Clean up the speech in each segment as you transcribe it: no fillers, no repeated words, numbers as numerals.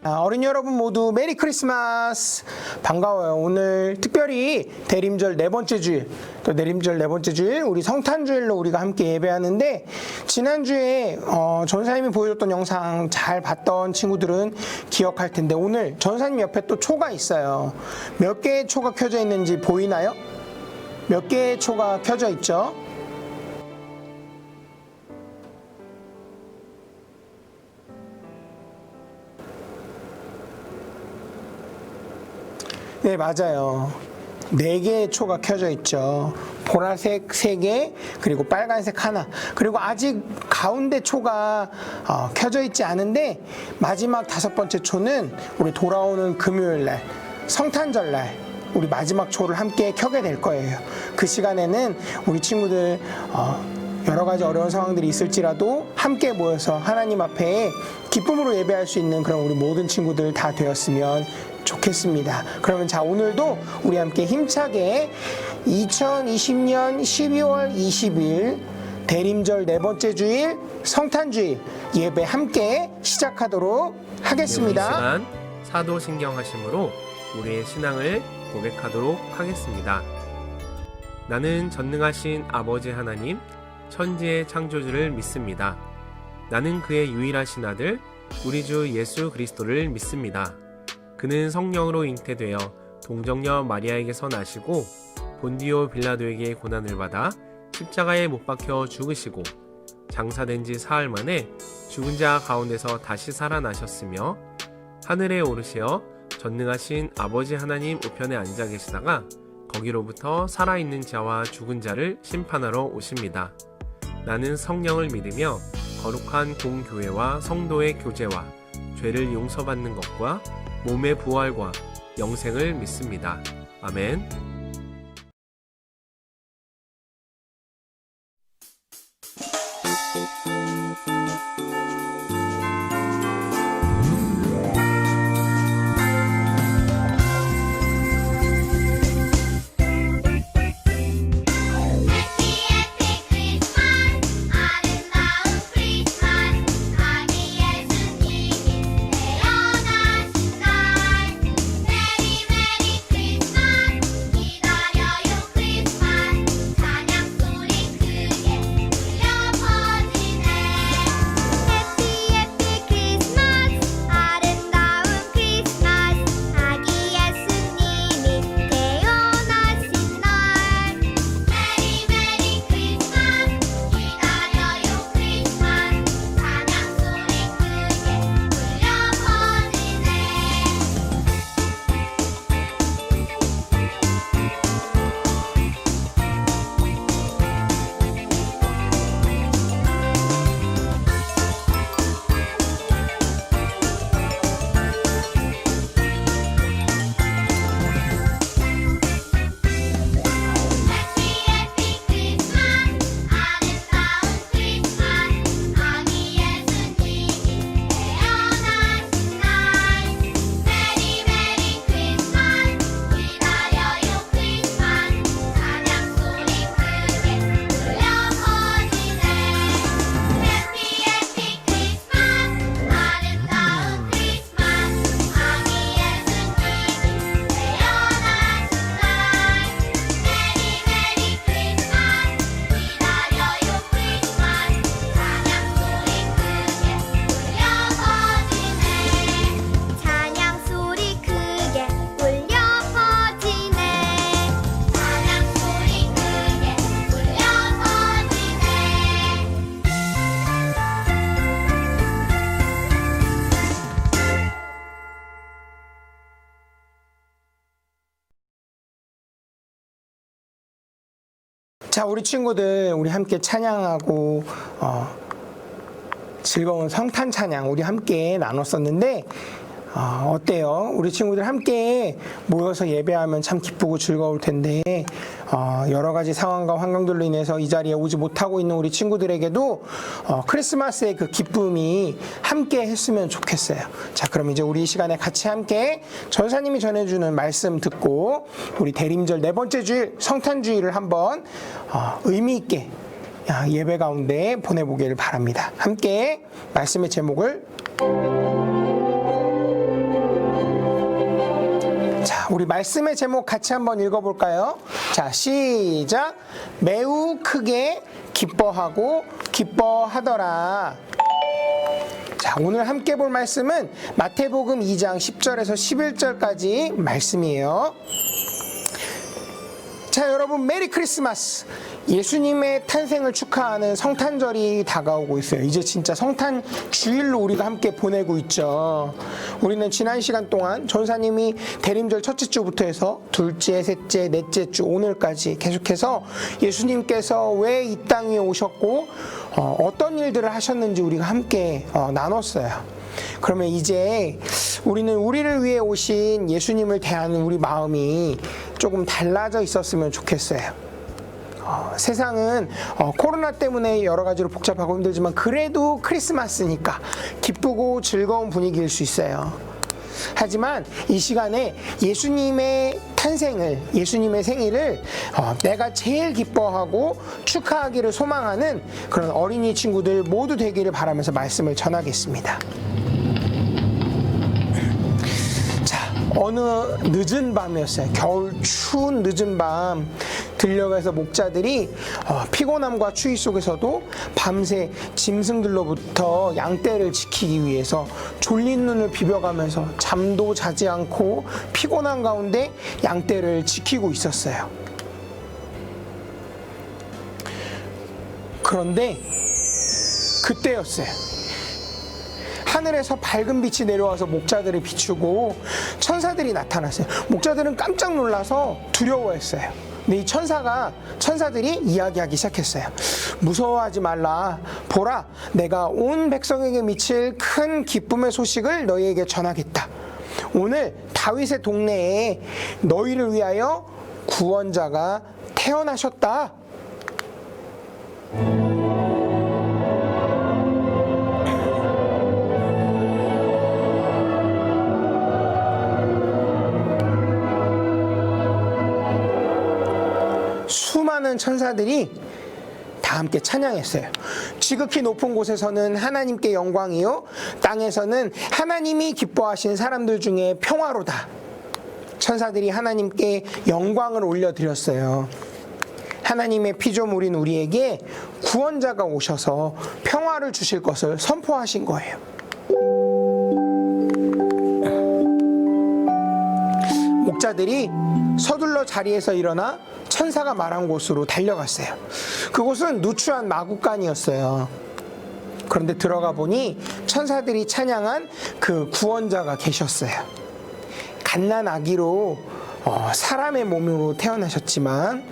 어린이 여러분 모두 메리 크리스마스. 반가워요. 오늘 특별히 대림절 네 번째 주일, 또 내림절 네 번째 주일, 우리 성탄주일로 우리가 함께 예배하는데, 지난주에 전사님이 보여줬던 영상 잘 봤던 친구들은 기억할 텐데, 오늘 전사님 옆에 또 초가 있어요. 몇 개의 초가 켜져 있는지 보이나요? 몇 개의 초가 켜져 있죠? 네, 맞아요. 4개의 초가 켜져 있죠. 보라색 3개, 그리고 빨간색 하나, 그리고 아직 가운데 초가 켜져 있지 않은데, 마지막 5번째 초는 우리 돌아오는 금요일날, 성탄절날 우리 마지막 초를 함께 켜게 될 거예요. 그 시간에는 우리 친구들 여러 가지 어려운 상황들이 있을지라도 함께 모여서 하나님 앞에 기쁨으로 예배할 수 있는 그런 우리 모든 친구들 다 되었으면 좋겠습니다. 그러면 자, 오늘도 우리 함께 힘차게 2020년 12월 20일 대림절 네 번째 주일 성탄주일 예배 함께 시작하도록 하겠습니다. 이 시간 사도신경 하심으로 우리의 신앙을 고백하도록 하겠습니다. 나는 전능하신 아버지 하나님, 천지의 창조주를 믿습니다. 나는 그의 유일하신 아들 우리 주 예수 그리스도를 믿습니다. 그는 성령으로 잉태되어 동정녀 마리아에게서 나시고 본디오 빌라도에게 고난을 받아 십자가에 못 박혀 죽으시고 장사된 지 사흘 만에 죽은 자 가운데서 다시 살아나셨으며 하늘에 오르시어 전능하신 아버지 하나님 우편에 앉아 계시다가 거기로부터 살아있는 자와 죽은 자를 심판하러 오십니다. 나는 성령을 믿으며 거룩한 공교회와 성도의 교제와 죄를 용서받는 것과 몸의 부활과 영생을 믿습니다. 아멘. 자, 우리 친구들, 우리 함께 찬양하고 즐거운 성탄 찬양 우리 함께 나눴었는데, 어때요? 우리 친구들 함께 모여서 예배하면 참 기쁘고 즐거울 텐데, 여러 가지 상황과 환경들로 인해서 이 자리에 오지 못하고 있는 우리 친구들에게도 크리스마스의 그 기쁨이 함께 했으면 좋겠어요. 자, 그럼 이제 우리 이 시간에 같이 함께 전사님이 전해주는 말씀 듣고 우리 대림절 네 번째 주일 성탄주일을 한번 의미 있게 예배 가운데 보내보기를 바랍니다. 함께 말씀의 제목을 자, 우리 말씀의 제목 같이 한번 읽어볼까요? 자, 시작. 매우 크게 기뻐하고 기뻐하더라. 자, 오늘 함께 볼 말씀은 마태복음 2장 10절에서 11절까지 말씀이에요. 자, 여러분 메리 크리스마스. 예수님의 탄생을 축하하는 성탄절이 다가오고 있어요. 이제 진짜 성탄 주일로 우리가 함께 보내고 있죠. 우리는 지난 시간 동안 전사님이 대림절 첫째 주부터 해서 둘째, 셋째, 넷째 주 오늘까지 계속해서 예수님께서 왜 이 땅 위에 오셨고 어떤 일들을 하셨는지 우리가 함께 나눴어요. 그러면 이제 우리는 우리를 위해 오신 예수님을 대하는 우리 마음이 조금 달라져 있었으면 좋겠어요. 세상은 코로나 때문에 여러 가지로 복잡하고 힘들지만 그래도 크리스마스니까 기쁘고 즐거운 분위기일 수 있어요. 하지만 이 시간에 예수님의 탄생을, 예수님의 생일을 내가 제일 기뻐하고 축하하기를 소망하는 그런 어린이 친구들 모두 되기를 바라면서 말씀을 전하겠습니다. 어느 늦은 밤이었어요. 겨울 추운 늦은 밤 들려가서 목자들이 피곤함과 추위 속에서도 밤새 짐승들로부터 양떼를 지키기 위해서 졸린 눈을 비벼가면서 잠도 자지 않고 피곤한 가운데 양떼를 지키고 있었어요. 그런데 그때였어요. 하늘에서 밝은 빛이 내려와서 목자들을 비추고 천사들이 나타났어요. 목자들은 깜짝 놀라서 두려워했어요. 근데 이 천사들이 이야기하기 시작했어요. 무서워하지 말라. 보라, 내가 온 백성에게 미칠 큰 기쁨의 소식을 너희에게 전하겠다. 오늘 다윗의 동네에 너희를 위하여 구원자가 태어나셨다. 수많은 천사들이 다 함께 찬양했어요. 지극히 높은 곳에서는 하나님께 영광이요, 땅에서는 하나님이 기뻐하신 사람들 중에 평화로다. 천사들이 하나님께 영광을 올려드렸어요. 하나님의 피조물인 우리에게 구원자가 오셔서 평화를 주실 것을 선포하신 거예요. 목자들이 서둘러 자리에서 일어나 천사가 말한 곳으로 달려갔어요. 그곳은 누추한 마구간이었어요. 그런데 들어가 보니 천사들이 찬양한 그 구원자가 계셨어요. 갓난 아기로 사람의 몸으로 태어나셨지만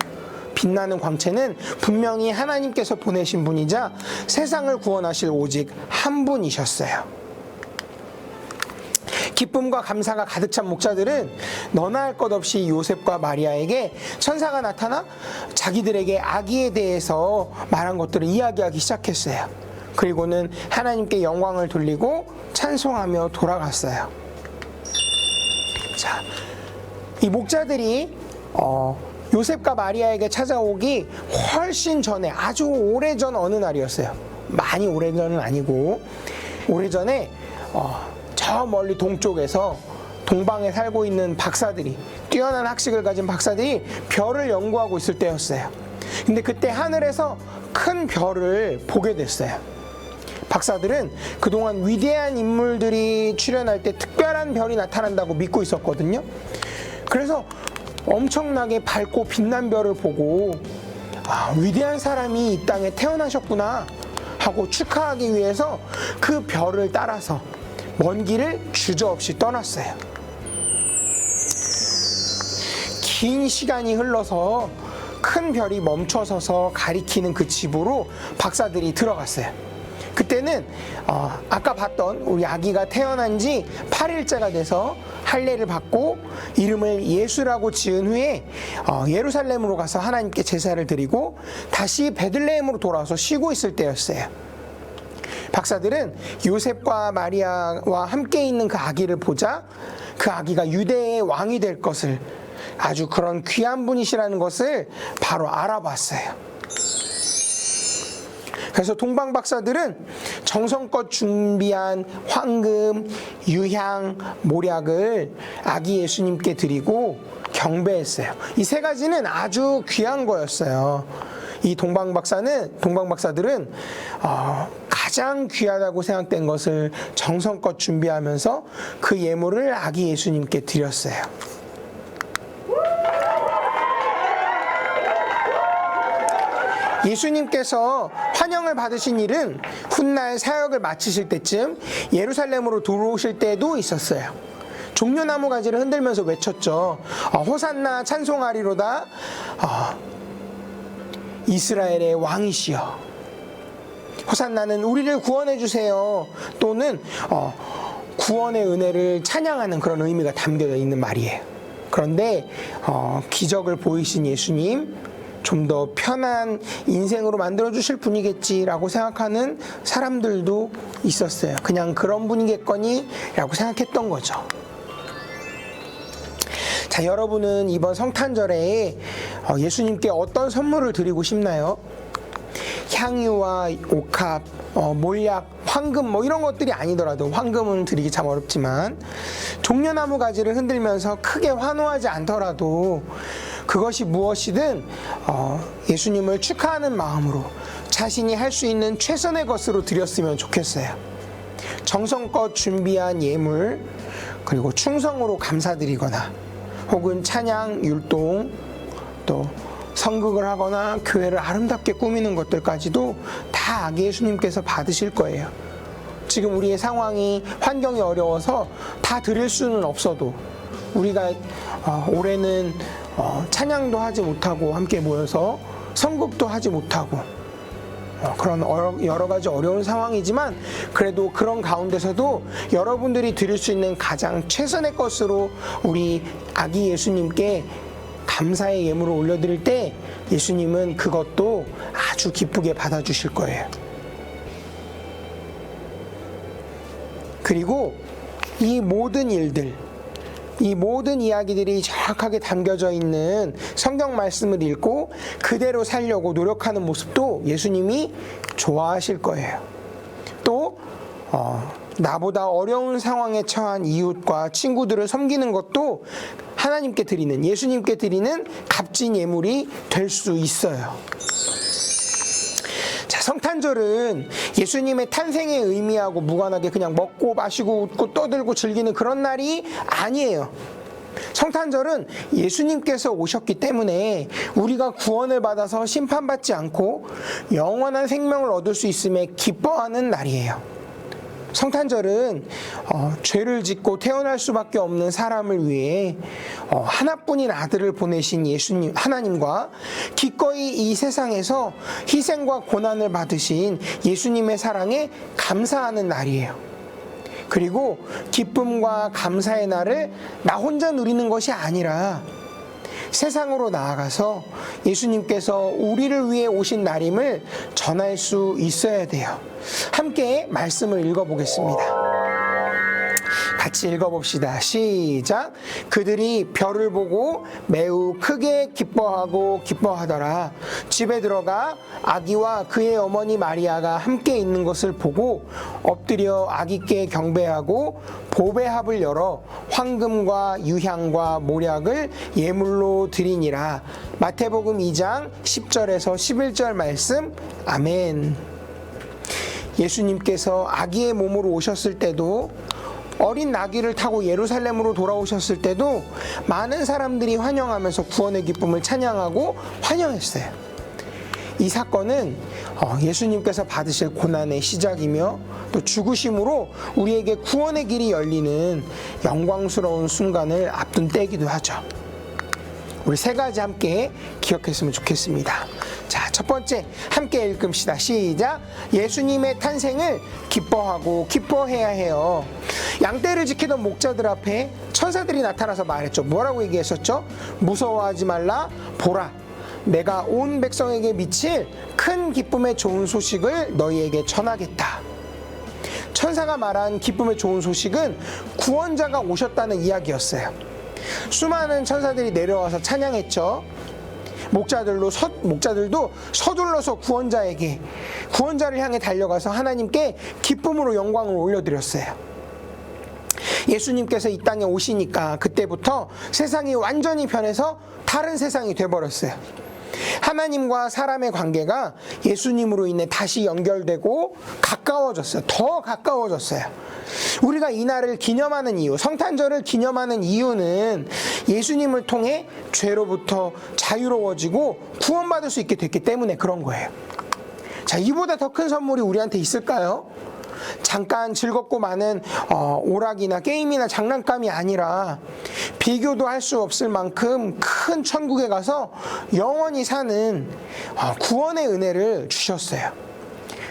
빛나는 광채는 분명히 하나님께서 보내신 분이자 세상을 구원하실 오직 한 분이셨어요. 기쁨과 감사가 가득 찬 목자들은 너나 할 것 없이 요셉과 마리아에게 천사가 나타나 자기들에게 아기에 대해서 말한 것들을 이야기하기 시작했어요. 그리고는 하나님께 영광을 돌리고 찬송하며 돌아갔어요. 자, 이 목자들이 요셉과 마리아에게 찾아오기 훨씬 전에, 아주 오래전 어느 날이었어요. 많이 오래전은 아니고 오래전에 저 멀리 동쪽에서 동방에 살고 있는 박사들이, 뛰어난 학식을 가진 박사들이 별을 연구하고 있을 때였어요. 근데 그때 하늘에서 큰 별을 보게 됐어요. 박사들은 그동안 위대한 인물들이 출현할 때 특별한 별이 나타난다고 믿고 있었거든요. 그래서 엄청나게 밝고 빛난 별을 보고 위대한 사람이 이 땅에 태어나셨구나 하고 축하하기 위해서 그 별을 따라서 먼 길을 주저없이 떠났어요. 긴 시간이 흘러서 큰 별이 멈춰서서 가리키는 그 집으로 박사들이 들어갔어요. 그때는 아까 봤던 우리 아기가 태어난 지 8일째가 돼서 할례를 받고 이름을 예수라고 지은 후에 예루살렘으로 가서 하나님께 제사를 드리고 다시 베들레헴으로 돌아와서 쉬고 있을 때였어요. 박사들은 요셉과 마리아와 함께 있는 그 아기를 보자 그 아기가 유대의 왕이 될 것을, 아주 그런 귀한 분이시라는 것을 바로 알아봤어요. 그래서 동방 박사들은 정성껏 준비한 황금, 유향, 모략을 아기 예수님께 드리고 경배했어요. 이 세 가지는 아주 귀한 거였어요. 이 동방 박사들은 가장 귀하다고 생각된 것을 정성껏 준비하면서 그 예물을 아기 예수님께 드렸어요. 예수님께서 환영을 받으신 일은 훗날 사역을 마치실 때쯤 예루살렘으로 들어오실 때도 있었어요. 종려나무 가지를 흔들면서 외쳤죠. 호산나 찬송하리로다. 이스라엘의 왕이시여. 호산나는 우리를 구원해 주세요. 또는 구원의 은혜를 찬양하는 그런 의미가 담겨져 있는 말이에요. 그런데 기적을 보이신 예수님, 좀 더 편한 인생으로 만들어 주실 분이겠지라고 생각하는 사람들도 있었어요. 그냥 그런 분이겠거니라고 생각했던 거죠. 자, 여러분은 이번 성탄절에 예수님께 어떤 선물을 드리고 싶나요? 향유와 옥합, 몰약, 황금 이런 것들이 아니더라도, 황금은 드리기 참 어렵지만 종려나무 가지를 흔들면서 크게 환호하지 않더라도 그것이 무엇이든 예수님을 축하하는 마음으로 자신이 할 수 있는 최선의 것으로 드렸으면 좋겠어요. 정성껏 준비한 예물, 그리고 충성으로 감사드리거나 혹은 찬양, 율동, 또 성극을 하거나 교회를 아름답게 꾸미는 것들까지도 다 아기 예수님께서 받으실 거예요. 지금 우리의 상황이, 환경이 어려워서 다 드릴 수는 없어도 우리가 올해는 찬양도 하지 못하고 함께 모여서 성극도 하지 못하고 그런 여러 가지 어려운 상황이지만, 그래도 그런 가운데서도 여러분들이 드릴 수 있는 가장 최선의 것으로 우리 아기 예수님께 감사의 예물을 올려드릴 때 예수님은 그것도 아주 기쁘게 받아주실 거예요. 그리고 이 모든 일들, 이 모든 이야기들이 정확하게 담겨져 있는 성경 말씀을 읽고 그대로 살려고 노력하는 모습도 예수님이 좋아하실 거예요. 또 나보다 어려운 상황에 처한 이웃과 친구들을 섬기는 것도 하나님께 드리는, 예수님께 드리는 값진 예물이 될 수 있어요. 자, 성탄절은 예수님의 탄생의 의미하고 무관하게 그냥 먹고 마시고 웃고 떠들고 즐기는 그런 날이 아니에요. 성탄절은 예수님께서 오셨기 때문에 우리가 구원을 받아서 심판받지 않고 영원한 생명을 얻을 수 있음에 기뻐하는 날이에요. 성탄절은 죄를 짓고 태어날 수밖에 없는 사람을 위해 하나뿐인 아들을 보내신 예수님, 하나님과 기꺼이 이 세상에서 희생과 고난을 받으신 예수님의 사랑에 감사하는 날이에요. 그리고 기쁨과 감사의 날을 나 혼자 누리는 것이 아니라 세상으로 나아가서 예수님께서 우리를 위해 오신 날임을 전할 수 있어야 돼요. 함께 말씀을 읽어보겠습니다. 같이 읽어봅시다. 시작. 그들이 별을 보고 매우 크게 기뻐하더라. 집에 들어가 아기와 그의 어머니 마리아가 함께 있는 것을 보고 엎드려 아기께 경배하고 보배합을 열어 황금과 유향과 모략을 예물로 드리니라. 마태복음 2장 10절에서 11절 말씀. 아멘. 예수님께서 아기의 몸으로 오셨을 때도, 어린 나귀를 타고 예루살렘으로 돌아오셨을 때도 많은 사람들이 환영하면서 구원의 기쁨을 찬양하고 환영했어요. 이 사건은 예수님께서 받으실 고난의 시작이며 또 죽으심으로 우리에게 구원의 길이 열리는 영광스러운 순간을 앞둔 때이기도 하죠. 우리 세 가지 함께 기억했으면 좋겠습니다. 자, 첫 번째 함께 읽읍시다. 시작. 예수님의 탄생을 기뻐하고 기뻐해야 해요. 양떼를 지키던 목자들 앞에 천사들이 나타나서 말했죠. 뭐라고 얘기했었죠? 무서워하지 말라. 보라, 내가 온 백성에게 미칠 큰 기쁨의 좋은 소식을 너희에게 전하겠다. 천사가 말한 기쁨의 좋은 소식은 구원자가 오셨다는 이야기였어요. 수많은 천사들이 내려와서 찬양했죠. 목자들도 서둘러서 구원자를 향해 달려가서 하나님께 기쁨으로 영광을 올려드렸어요. 예수님께서 이 땅에 오시니까 그때부터 세상이 완전히 변해서 다른 세상이 돼버렸어요. 하나님과 사람의 관계가 예수님으로 인해 다시 연결되고 가까워졌어요. 더 가까워졌어요. 우리가 이날을 기념하는 이유, 성탄절을 기념하는 이유는 예수님을 통해 죄로부터 자유로워지고 구원받을 수 있게 됐기 때문에 그런 거예요. 자, 이보다 더 큰 선물이 우리한테 있을까요? 잠깐 즐겁고 많은 오락이나 게임이나 장난감이 아니라 비교도 할 수 없을 만큼 큰 천국에 가서 영원히 사는 구원의 은혜를 주셨어요.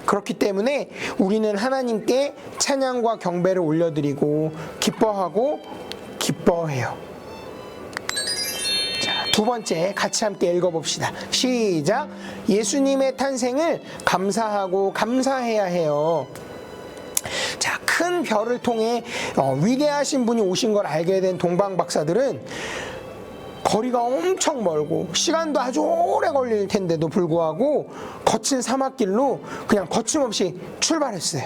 그렇기 때문에 우리는 하나님께 찬양과 경배를 올려드리고 기뻐하고 기뻐해요. 자, 두 번째 같이 함께 읽어봅시다. 시작. 예수님의 탄생을 감사하고 감사해야 해요. 자, 큰 별을 통해 위대하신 분이 오신 걸 알게 된 동방 박사들은 거리가 엄청 멀고 시간도 아주 오래 걸릴 텐데도 불구하고 거친 사막길로 그냥 거침없이 출발했어요.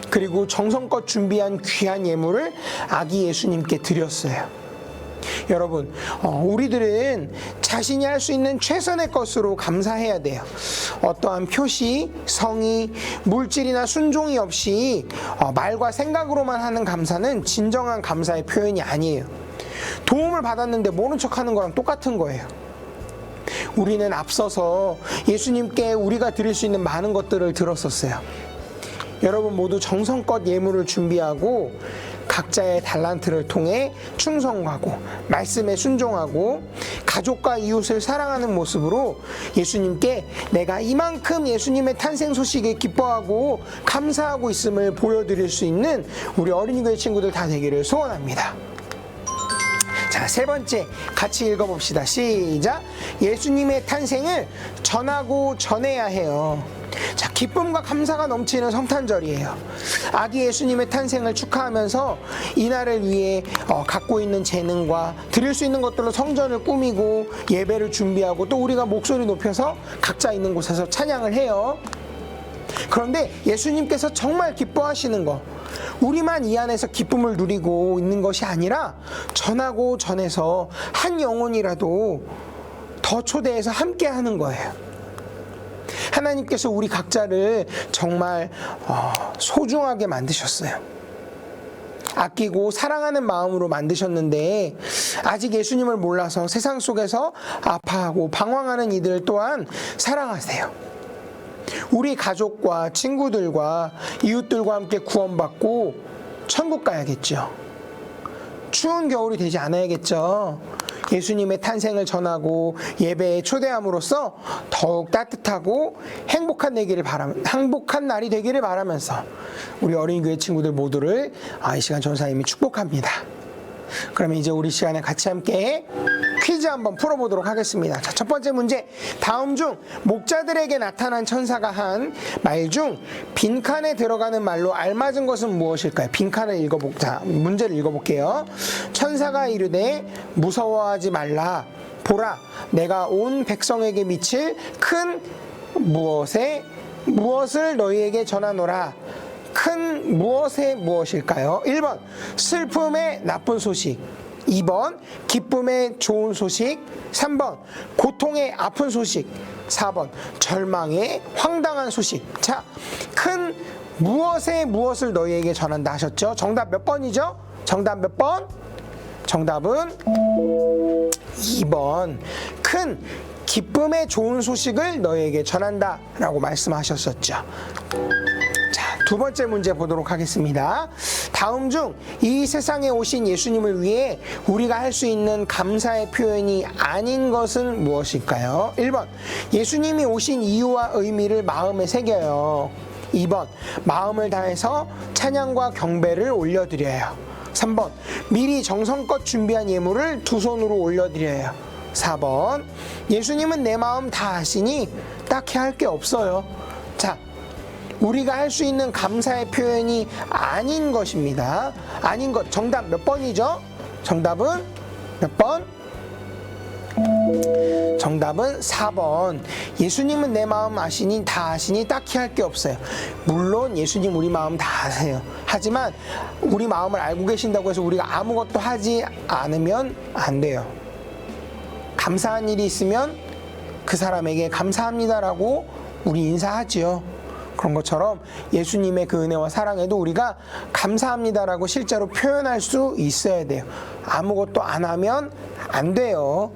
그리고 정성껏 준비한 귀한 예물을 아기 예수님께 드렸어요. 여러분, 우리들은 자신이 할 수 있는 최선의 것으로 감사해야 돼요. 어떠한 표시, 성의, 물질이나 순종이 없이 말과 생각으로만 하는 감사는 진정한 감사의 표현이 아니에요. 도움을 받았는데 모른 척하는 거랑 똑같은 거예요. 우리는 앞서서 예수님께 우리가 드릴 수 있는 많은 것들을 들었었어요. 여러분 모두 정성껏 예물을 준비하고 각자의 달란트를 통해 충성하고 말씀에 순종하고 가족과 이웃을 사랑하는 모습으로 예수님께 내가 이만큼 예수님의 탄생 소식에 기뻐하고 감사하고 있음을 보여드릴 수 있는 우리 어린이교회 친구들 다 되기를 소원합니다. 자, 세 번째 같이 읽어봅시다. 시작. 예수님의 탄생을 전하고 전해야 해요. 자, 기쁨과 감사가 넘치는 성탄절이에요. 아기 예수님의 탄생을 축하하면서 이날을 위해 갖고 있는 재능과 드릴 수 있는 것들로 성전을 꾸미고 예배를 준비하고 또 우리가 목소리 높여서 각자 있는 곳에서 찬양을 해요. 그런데 예수님께서 정말 기뻐하시는 거, 우리만 이 안에서 기쁨을 누리고 있는 것이 아니라 전하고 전해서 한 영혼이라도 더 초대해서 함께 하는 거예요. 하나님께서 우리 각자를 정말 소중하게 만드셨어요. 아끼고 사랑하는 마음으로 만드셨는데 아직 예수님을 몰라서 세상 속에서 아파하고 방황하는 이들 또한 사랑하세요. 우리 가족과 친구들과 이웃들과 함께 구원받고 천국 가야겠죠. 추운 겨울이 되지 않아야겠죠. 예수님의 탄생을 전하고 예배에 초대함으로써 더욱 따뜻하고 행복한 날이 되기를 바라면서 우리 어린이교회 친구들 모두를 이 시간 전사님이 축복합니다. 그러면 이제 우리 시간에 같이 함께 퀴즈 한번 풀어보도록 하겠습니다. 자, 첫 번째 문제. 다음 중 목자들에게 나타난 천사가 한 말 중 빈칸에 들어가는 말로 알맞은 것은 무엇일까요? 빈칸을 문제를 읽어볼게요. 천사가 이르되 무서워하지 말라. 보라, 내가 온 백성에게 미칠 큰 무엇을 너희에게 전하노라. 큰 무엇일까요? 1번 슬픔의 나쁜 소식, 2번 기쁨의 좋은 소식, 3번 고통의 아픈 소식, 4번 절망의 황당한 소식. 자, 큰 무엇을 너희에게 전한다 하셨죠? 정답 몇 번이죠? 정답 몇 번? 정답은 2번 큰 기쁨의 좋은 소식을 너희에게 전한다 라고 말씀하셨었죠. 두 번째 문제 보도록 하겠습니다. 다음 중 이 세상에 오신 예수님을 위해 우리가 할 수 있는 감사의 표현이 아닌 것은 무엇일까요? 1번 예수님이 오신 이유와 의미를 마음에 새겨요. 2번 마음을 다해서 찬양과 경배를 올려드려요. 3번 미리 정성껏 준비한 예물을 두 손으로 올려드려요. 4번 예수님은 내 마음 다 아시니 딱히 할 게 없어요. 자, 우리가 할 수 있는 감사의 표현이 아닌 것입니다. 아닌 것. 정답 몇 번이죠? 정답은 몇 번? 정답은 4번. 예수님은 내 마음 아시니 다 아시니 딱히 할 게 없어요. 물론 예수님 우리 마음 다 아세요. 하지만 우리 마음을 알고 계신다고 해서 우리가 아무것도 하지 않으면 안 돼요. 감사한 일이 있으면 그 사람에게 감사합니다라고 우리 인사하지요. 그런 것처럼 예수님의 그 은혜와 사랑에도 우리가 감사합니다라고 실제로 표현할 수 있어야 돼요. 아무것도 안 하면 안 돼요.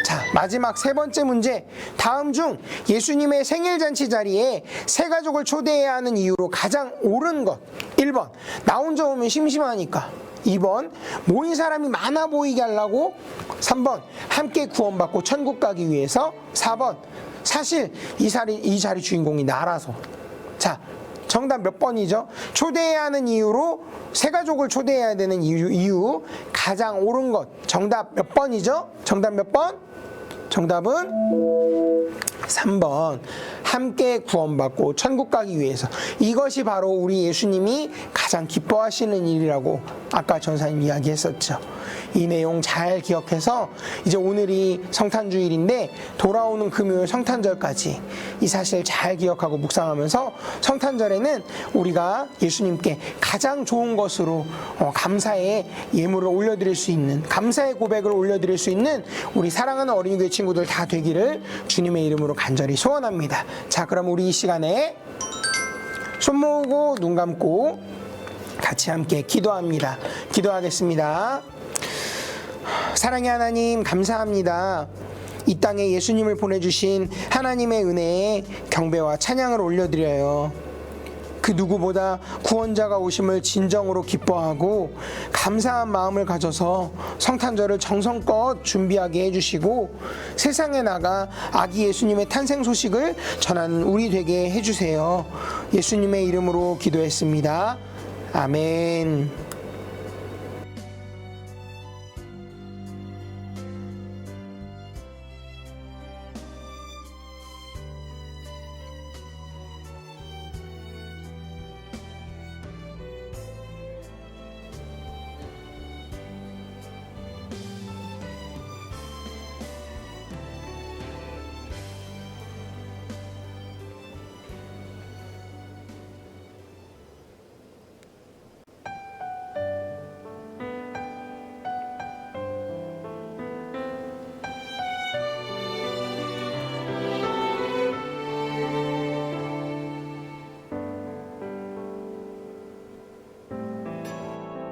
자, 마지막 세 번째 문제. 다음 중 예수님의 생일잔치 자리에 새 가족을 초대해야 하는 이유로 가장 옳은 것. 1번, 나 혼자 오면 심심하니까. 2번, 모인 사람이 많아 보이게 하려고. 3번, 함께 구원받고 천국 가기 위해서. 4번, 사실 이 자리 주인공이 나라서. 자, 정답 몇 번이죠? 초대해야 하는 이유로 새 가족을 초대해야 되는 이유 가장 옳은 것. 정답 몇 번이죠? 정답 몇 번? 정답은 3번. 함께 구원받고 천국 가기 위해서. 이것이 바로 우리 예수님이 가장 기뻐하시는 일이라고 아까 전사님 이야기했었죠. 이 내용 잘 기억해서 이제 오늘이 성탄주일인데 돌아오는 금요일 성탄절까지 이 사실 잘 기억하고 묵상하면서 성탄절에는 우리가 예수님께 가장 좋은 것으로 감사의 예물을 올려드릴 수 있는, 감사의 고백을 올려드릴 수 있는 우리 사랑하는 어린이교회 친구들 다 되기를 주님의 이름으로 간절히 소원합니다. 자, 그럼 우리 이 시간에 손 모으고 눈 감고 같이 함께 기도합니다. 기도하겠습니다. 사랑의 하나님, 감사합니다. 이 땅에 예수님을 보내주신 하나님의 은혜에 경배와 찬양을 올려드려요. 그 누구보다 구원자가 오심을 진정으로 기뻐하고 감사한 마음을 가져서 성탄절을 정성껏 준비하게 해주시고 세상에 나가 아기 예수님의 탄생 소식을 전하는 우리 되게 해주세요. 예수님의 이름으로 기도했습니다. 아멘.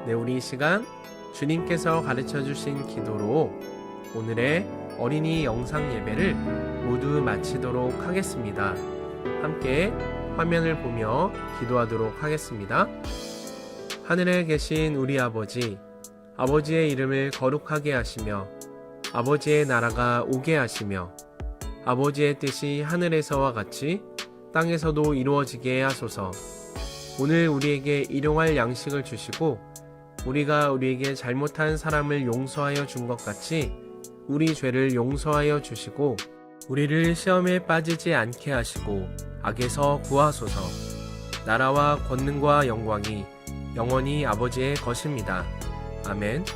네, 우리 이 시간 주님께서 가르쳐 주신 기도로 오늘의 어린이 영상 예배를 모두 마치도록 하겠습니다. 함께 화면을 보며 기도하도록 하겠습니다. 하늘에 계신 우리 아버지, 아버지의 이름을 거룩하게 하시며 아버지의 나라가 오게 하시며 아버지의 뜻이 하늘에서와 같이 땅에서도 이루어지게 하소서. 오늘 우리에게 일용할 양식을 주시고 우리가 우리에게 잘못한 사람을 용서하여 준 것 같이 우리 죄를 용서하여 주시고 우리를 시험에 빠지지 않게 하시고 악에서 구하소서. 나라와 권능과 영광이 영원히 아버지의 것입니다. 아멘.